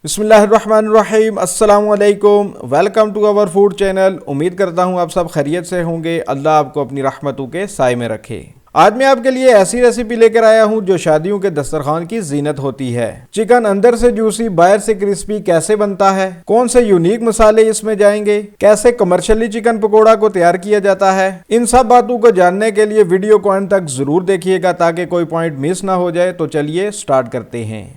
बिस्मिल्लाहिर्रहमानिर्रहीम, अस्सलामुअलैकुम। Welcome to our food channel. उम्मीद करता हूँ आप सब खैरियत से होंगे। अल्लाह आपको अपनी रहमतों के साए में रखे। आज मैं आपके लिए ऐसी रेसिपी लेकर आया हूँ जो शादियों के दस्तरखान की जीनत होती है। चिकन अंदर से जूसी बाहर से क्रिस्पी कैसे बनता है, कौन से यूनिक मसाले इसमें जाएंगे, कैसे कमर्शियली चिकन पकोड़ा को तैयार किया जाता है, इन सब बातों को जानने के लिए वीडियो को अंत तक जरूर देखिएगा ताकि कोई पॉइंट मिस ना हो जाए। तो चलिए स्टार्ट करते हैं।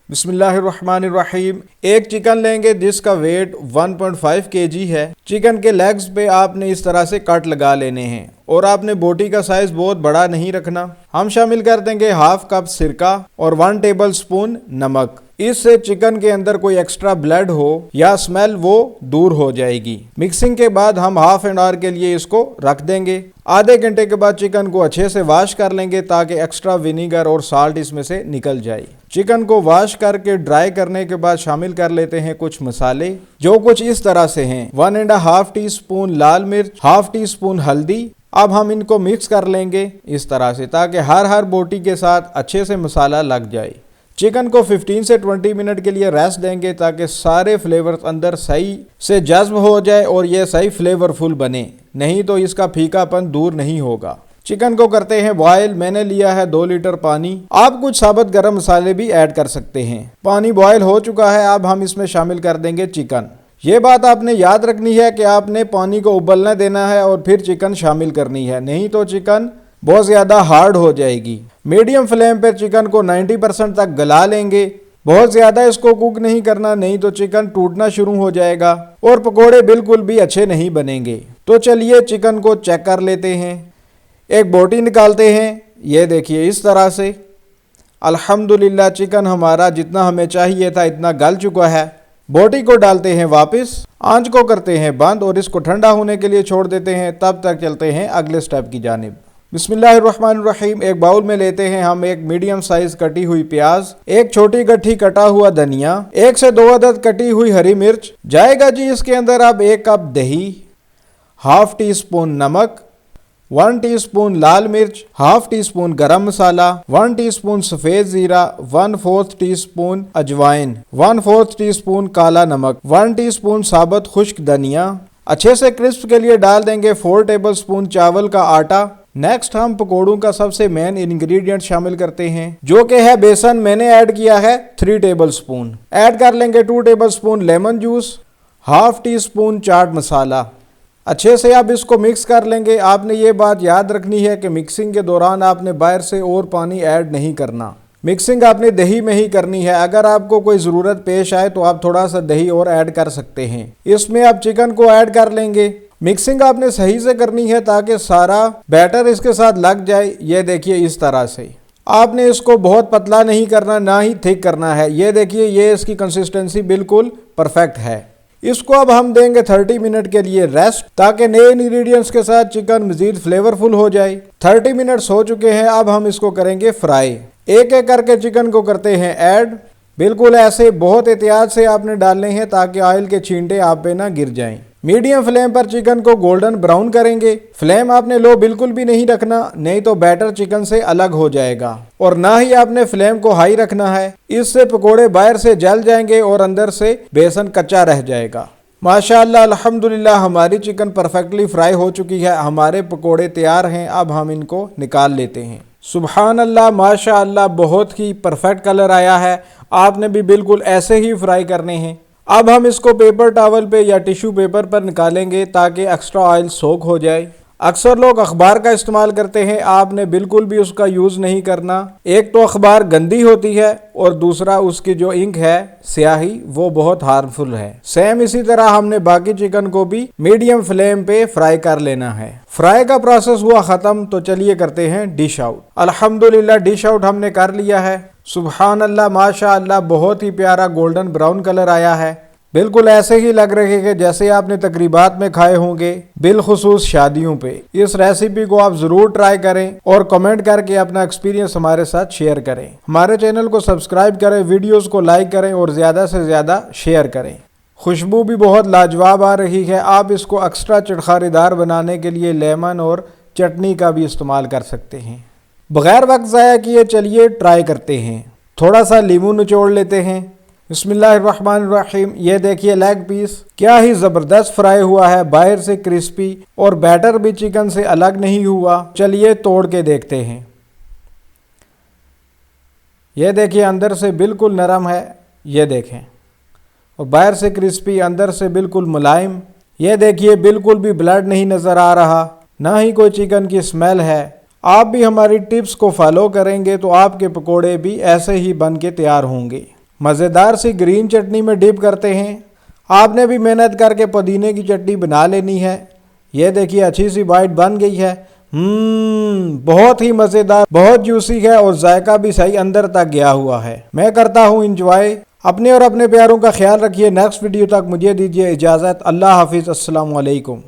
बिस्मिल्लाहिर्रहमानिर्रहीम। एक चिकन लेंगे जिसका वेट 1.5 kg है। चिकन के लेग्स पे आपने इस तरह से कट लगा लेने हैं और आपने बोटी का साइज बहुत बड़ा नहीं रखना। हम शामिल कर देंगे हाफ कप सिरका और 1 टेबल स्पून नमक। इससे चिकन के अंदर कोई एक्स्ट्रा ब्लड हो या स्मेल वो दूर हो जाएगी। मिक्सिंग के बाद हम हाफ एन आवर के लिए इसको रख देंगे। आधे घंटे के बाद चिकन को अच्छे से वॉश कर लेंगे ताकि एक्स्ट्रा विनीगर और साल्ट इसमें से निकल जाए। चिकन को वॉश करके ड्राई करने के बाद शामिल कर लेते हैं कुछ मसाले जो कुछ इस तरह से हैं। 1.5 टीस्पून लाल मिर्च, हाफ टी स्पून हल्दी। अब हम इनको मिक्स कर लेंगे इस तरह से ताकि हर बोटी के साथ अच्छे से मसाला लग जाए। चिकन को 15 से 20 मिनट के लिए रेस्ट देंगे ताकि सारे फ्लेवर्स अंदर सही से जज्ब हो जाए और ये सही फ्लेवरफुल बने, नहीं तो इसका फीकापन दूर नहीं होगा। चिकन को करते हैं बॉयल। मैंने लिया है 2 लीटर पानी। आप कुछ साबुत गरम मसाले भी ऐड कर सकते हैं। पानी बॉयल हो चुका है। अब हम इसमें शामिल कर देंगे चिकन। ये बात आपने याद रखनी है कि आपने पानी को उबलने देना है और फिर चिकन शामिल करनी है, नहीं तो चिकन बहुत ज़्यादा हार्ड हो जाएगी। मीडियम फ्लेम पर चिकन को 90% तक गला लेंगे। बहुत ज़्यादा इसको कुक नहीं करना, नहीं तो चिकन टूटना शुरू हो जाएगा और पकोड़े बिल्कुल भी अच्छे नहीं बनेंगे। तो चलिए चिकन को चेक कर लेते हैं। एक बोटी निकालते हैं। ये देखिए इस तरह से। अल्हम्दुलिल्लाह चिकन हमारा जितना हमें चाहिए था इतना गल चुका है। बोटी को डालते हैं वापस। आंच को करते हैं बंद और इसको ठंडा होने के लिए छोड़ देते हैं। तब तक चलते हैं अगले स्टेप की जानिब। बिस्मिल्लाहिर्रहमानिर्रहीम। एक बाउल में लेते हैं हम एक मीडियम साइज कटी हुई प्याज, एक छोटी गट्ठी कटा हुआ धनिया, 1 से 2 अदद कटी हुई हरी मिर्च जाएगा जी। इसके अंदर अब 1 कप दही, हाफ टी स्पून नमक, 1 टीस्पून लाल मिर्च, हाफ टी स्पून गरम मसाला, 1 टीस्पून सफेद जीरा, 1/4 टीस्पून अजवाइन, 1/4 टीस्पून काला नमक, 1 टीस्पून साबुत खुश्क धनिया। अच्छे से क्रिस्प के लिए डाल देंगे 4 टेबल स्पून चावल का आटा। नेक्स्ट हम पकोड़ों का सबसे मेन इंग्रेडिएंट शामिल करते हैं जो कि है बेसन। मैंने ऐड किया है 3 टेबल स्पून। ऐड कर लेंगे 2 tablespoon lemon juice, half teaspoon chaat masala. अच्छे से आप इसको मिक्स कर लेंगे। आपने ये बात याद रखनी है कि मिक्सिंग के दौरान आपने बाहर से और पानी ऐड नहीं करना। मिक्सिंग आपने दही में ही करनी है। अगर आपको कोई ज़रूरत पेश आए तो आप थोड़ा सा दही और ऐड कर सकते हैं। इसमें आप चिकन को ऐड कर लेंगे। मिक्सिंग आपने सही से करनी है ताकि सारा बैटर इसके साथ लग जाए। ये देखिए इस तरह से। आपने इसको बहुत पतला नहीं करना, ना ही थिक करना है। ये देखिए ये इसकी कंसिस्टेंसी बिल्कुल परफेक्ट है। इसको अब हम देंगे 30 मिनट के लिए रेस्ट ताकि नए इंग्रेडिएंट्स के साथ चिकन मजीद फ्लेवरफुल हो जाए। 30 मिनट्स हो चुके हैं। अब हम इसको करेंगे फ्राई। एक एक करके चिकन को करते हैं ऐड। बिल्कुल ऐसे बहुत एहतियात से आपने डालने हैं ताकि ऑयल के छींटे आप पे ना गिर जाएं। मीडियम फ्लेम पर चिकन को गोल्डन ब्राउन करेंगे। फ्लेम आपने लो बिल्कुल भी नहीं रखना, नहीं तो बैटर चिकन से अलग हो जाएगा। और ना ही आपने फ्लेम को हाई रखना है, इससे पकोड़े बाहर से जल जाएंगे और अंदर से बेसन कच्चा रह जाएगा। माशाअल्लाह अल्हम्दुलिल्लाह हमारी चिकन परफेक्टली फ्राई हो चुकी है। हमारे पकोड़े तैयार हैं। अब हम इनको निकाल लेते हैं। सुभान अल्लाह माशाअल्लाह बहुत ही परफेक्ट कलर आया है। आपने भी बिल्कुल ऐसे ही फ्राई करने हैं। अब हम इसको पेपर टॉवल पे या टिश्यू पेपर पर निकालेंगे ताकि एक्स्ट्रा ऑयल सोक हो जाए। अक्सर लोग अखबार का इस्तेमाल करते हैं। आपने बिल्कुल भी उसका यूज़ नहीं करना। एक तो अखबार गंदी होती है और दूसरा उसकी जो इंक है स्याही वो बहुत हार्मफुल है। सेम इसी तरह हमने बाकी चिकन को भी मीडियम फ्लेम पे फ्राई कर लेना है। फ्राई का प्रोसेस हुआ ख़त्म। तो चलिए करते हैं डिश आउट। अल्हम्दुलिल्लाह डिश आउट हमने कर लिया है। सुभान अल्लाह माशाअल्लाह बहुत ही प्यारा गोल्डन ब्राउन कलर आया है। बिल्कुल ऐसे ही लग रहे हैं जैसे आपने तकरीबात में खाए होंगे, बिलखुसूस शादियों पे। इस रेसिपी को आप ज़रूर ट्राई करें और कमेंट करके अपना एक्सपीरियंस हमारे साथ शेयर करें। हमारे चैनल को सब्सक्राइब करें, वीडियोस को लाइक करें और ज़्यादा से ज़्यादा शेयर करें। खुशबू भी बहुत लाजवाब आ रही है। आप इसको एक्स्ट्रा चटखारेदार बनाने के लिए लेमन और चटनी का भी इस्तेमाल कर सकते हैं। बगैर वक्त ज़ाया किए चलिए ट्राई करते हैं। थोड़ा सा नींबू निचोड़ लेते हैं। बिस्मिल्लाहिर्रहमानिर्रहीम। ये देखिए लेग पीस क्या ही ज़बरदस्त फ्राई हुआ है, बाहर से क्रिस्पी और बैटर भी चिकन से अलग नहीं हुआ। चलिए तोड़ के देखते हैं। ये देखिए अंदर से बिल्कुल नरम है, ये देखें, और बाहर से क्रिस्पी, अंदर से बिल्कुल मुलायम। ये देखिए बिल्कुल भी ब्लड नहीं नज़र आ रहा, ना ही कोई चिकन की स्मेल है। आप भी हमारी टिप्स को फॉलो करेंगे तो आपके पकोड़े भी ऐसे ही बन के तैयार होंगे। मज़ेदार सी ग्रीन चटनी में डिप करते हैं। आपने भी मेहनत करके पुदीने की चटनी बना लेनी है। ये देखिए अच्छी सी बाइट बन गई है। बहुत ही मज़ेदार, बहुत जूसी है और जायका भी सही अंदर तक गया हुआ है। मैं करता हूँ इंजॉय। अपने और अपने प्यारों का ख्याल रखिए। नेक्स्ट वीडियो तक मुझे दीजिए इजाज़त। अल्लाह हाफिज़। अस्सलाम वालेकुम।